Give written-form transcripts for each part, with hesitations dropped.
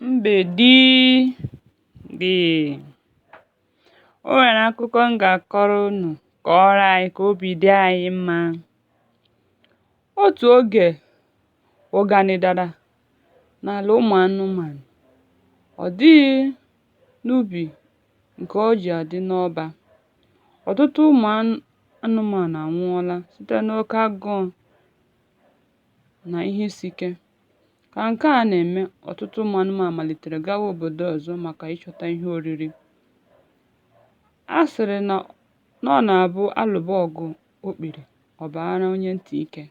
Mgbèdí o nwere akụkọ m ga-akọrọ unu kọọrọ anyị ka obi dị anyị mma. Otu oge ụganị dara n'ala ụmụ anụmanụ. Ọ dịghị n'ubi nke o ji adị n'ọba. Ọtụtụ ụmụ anụmanụ anwụọla site n'oke agụụ na ihe isi ike. Ka nke a na-eme, ọtụtụ ụmụ anụmanụ malitere gawa obodo ọzọ maka ịchọta ihe oriri. A sịrị na ọ na-abụ alụba ọgụ okpiri, ọ baara onye ntị ike.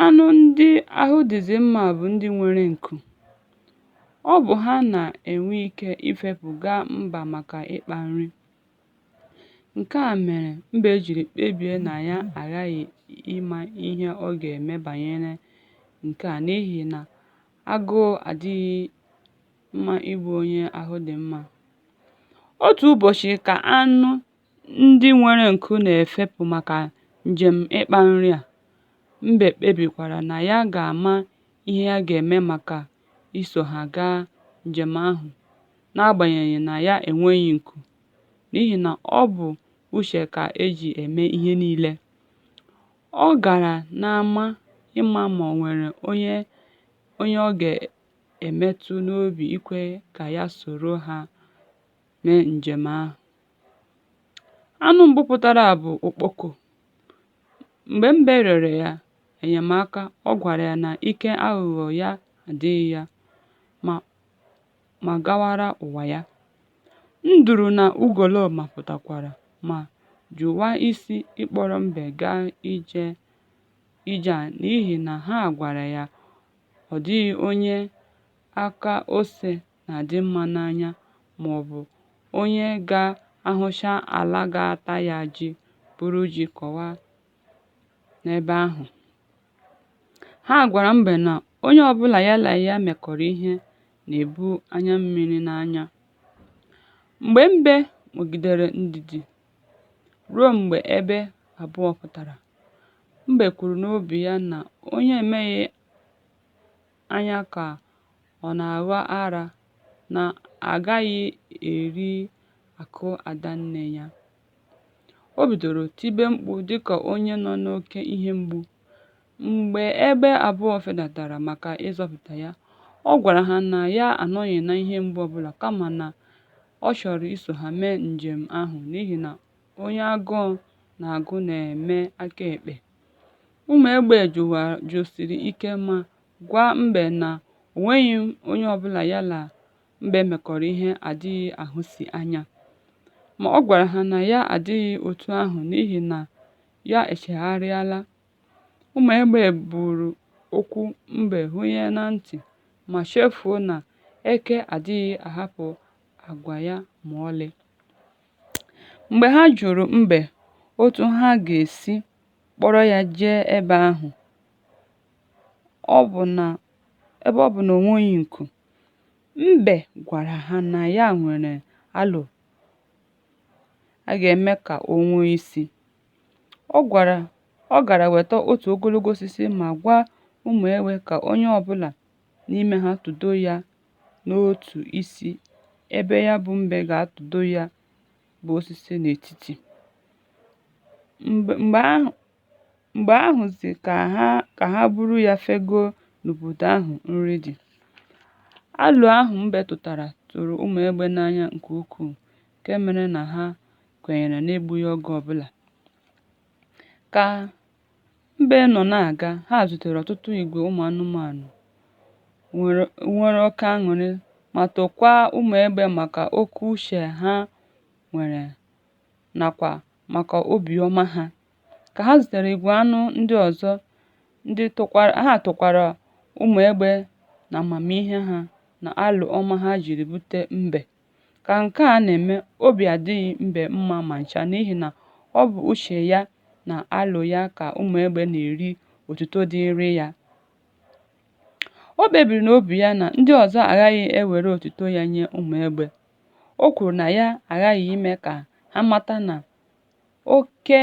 Anụ ndị ahụ dịzị mma bụ ndị nwere nku. Ọ bụ ha na-enwe ike ifepụ gaa mba maka ịkpa nri. Nke a mere mbe jiri kpebie na ya aghaghị ịma ihe ọ ga-eme banyere nke a n'ihi na agụụ adịghị mma ịbụ onye ahụ dị mma. Otu ụbọchị ka anụ ndị nwere nku na-efepụ maka njem ịkpa nri a, mbe kpebikwara na ya ga-ama ihe ya ga-eme maka iso ha gaa njem ahụ n'agbanyeghị na ya enweghị nku, n'ihi na ọ bụ uche ka eji eme ihe niile. Ọ gara n'ama ịma ma o nwere onye ọ ga-emetụ n'obi ikwe ka ya soro ha mee njem ahụ. Anụ mbụ pụtara bụ okpoko. Mgbe mbe rịọrọ ya enyemaka, ọ gwara ya na ike aghụghọ ya adịghị ya ma gawara ụwa ya. Nduru na ugolọma pụtakwara ma jụwa isi ịkpọrọ mbe gaa ije a n'ihi na ha gwara ya ọ dịghị onye aka ose na-adị mma n'anya maọbụ onye ga-ahụcha ala ga-ata ya ji buru ji kọwa n'ebe ahụ. Ha gwara mbe na onye ọbụla ya na ya mekọrọ ihe na-ebu anya mmiri n'anya. Mgbe mbe nwegidere ndidi ruo mgbe ebe abụọ pụtara, mbe kwuru n'obi ya na onye emeghị anya ka ọ na-aghọ ara na agaghị eri akụ ada nne ya. O bidoro tibe mkpu dịka onye nọ n'oke ihe mgbu. Mgbe ebe abụọ fedatara maka ịzọpụta ya, ọ gwara ha na ya anọghị n'ihe mgbu ọbụla kama na ọ chọrọ iso ha mee njem ahụ n'ihi na onye agụụ na-agụ na-eme aka ekpe. Ụmụ egbe jụsiri ike ma gwa mbe na o nweghị onye ọbụla ya na mbe mekọrọ ihe adịghị ahụsi anya. Ma ọ gwara ha na ya adịghị otu ahụ n'ihi na ya echegharịala. Ụmụ egbe buru okwu mbe hunye na ntị ma chefuo na eke adịghị ahapụ agwa ya ma ọlị. Mgbe ha jụrụ mbe otu ha ga-esi kpọrọ ya jee ebe ahụ ebe ọ bụ na o nweghị nku, mbe gwara ha na ya nwere alo a ga-eme ka o nwee isi. Ọ gara weta otu ogologo osisi ma gwa ụmụ egbe ka onye ọbụla n'ime ha tụdo ya n'otu isi ebe ya bụ mbe ga-atụdo ya bụ osisi n'etiti. Mgbe ahụzi ka ha buru ya fegoo n'obodo ahụ nri dị. Alo ahụ mbe tụtara tụrụ ụmụ egbe n'anya nke ukwuu nke mere na ha kwenyere n'egbughị oge ọbụla. Ka mbe nọ na-aga, ha zutere ọtụtụ igwe ụmụ anụmanụ nwere oke aṅụrị ma tokwaa ụmụ egbe maka oke uche ha nwere nakwa maka obiọma ha. Ka ha zutere igwe anụ ndị ọzọ, ha tokwara ụmụ egbe na amamihe ha na alo ọma ha jiri bute mbe. Ka nke a na-eme, obi adịghị mbe mma ma ncha n'ihi na ọ bụ uche ya na alo ya ka ụmụ egbe na-eri otuto dịịrị ya. O kpebiri n'obi ya na ndị ọzọ aghaghị ewere otuto ya nye ụmụ egbe. O kwuru na ya aghaghị ime ka ha mata na oke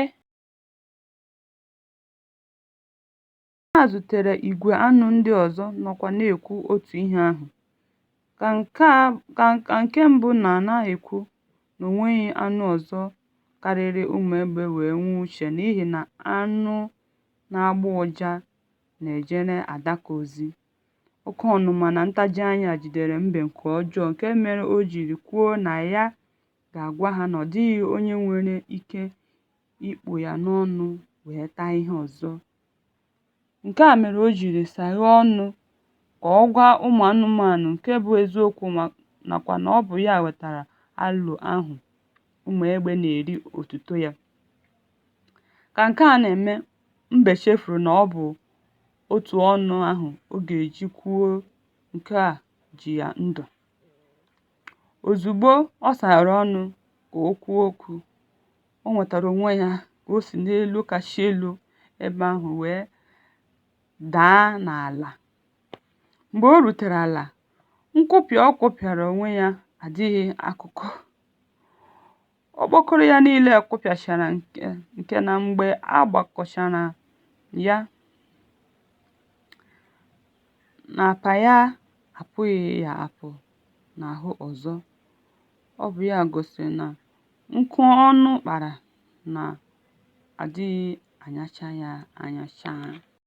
Ha zutere igwe anụ ndị ọzọ nọkwa na-ekwu otu ihe ahụ. Ka nke mbụ na-ekwu na onweghị anụ ọzọ karịrị ụmụ egbe wee nwee uche n'ihi na anụ na-agbọ ụja na-ejere adaka ozi. Oke ọnụma na ntajianya jidere mbe nke ọjọọ nke mere o jiri kwuo na ya ga-agwa ha na ọ dịghị onye nwere ike ikpu ya n'ọnụ wee taa ihe ọzọ. Nke a mere o jiri saghee ọnụ ka ọ gwa ụmụ anụmanụ nke bụ eziokwu nakwa na ọ bụ ya wetara alo ahụ ụmụ egbe na-eri otuto ya. Ka nke a na-eme, mbe chefuru na ọ bụ otu ọnụ ahụ ọ ga-eji kwuo nke a ji ya ndụ. Ozugbo ọ saghara ọnụ ka o kwuo okwu, o nwetara onwe ya ka o si n'elu kasị elu ebe ahụ wee daa n'ala. Mgbe o rutere ala, nkụpịa ọ kụpịara onwe ya adịghị akụkụ. Okpokoro ya niile kụpịachara nke na mgbe a gbakọchara ya, na apa ya apụghị ya apụ n'ahụ ọzọ. Ọ bụ ya gosiri na nkụ ọnụ kpara na adịghị anyacha ya anyacha.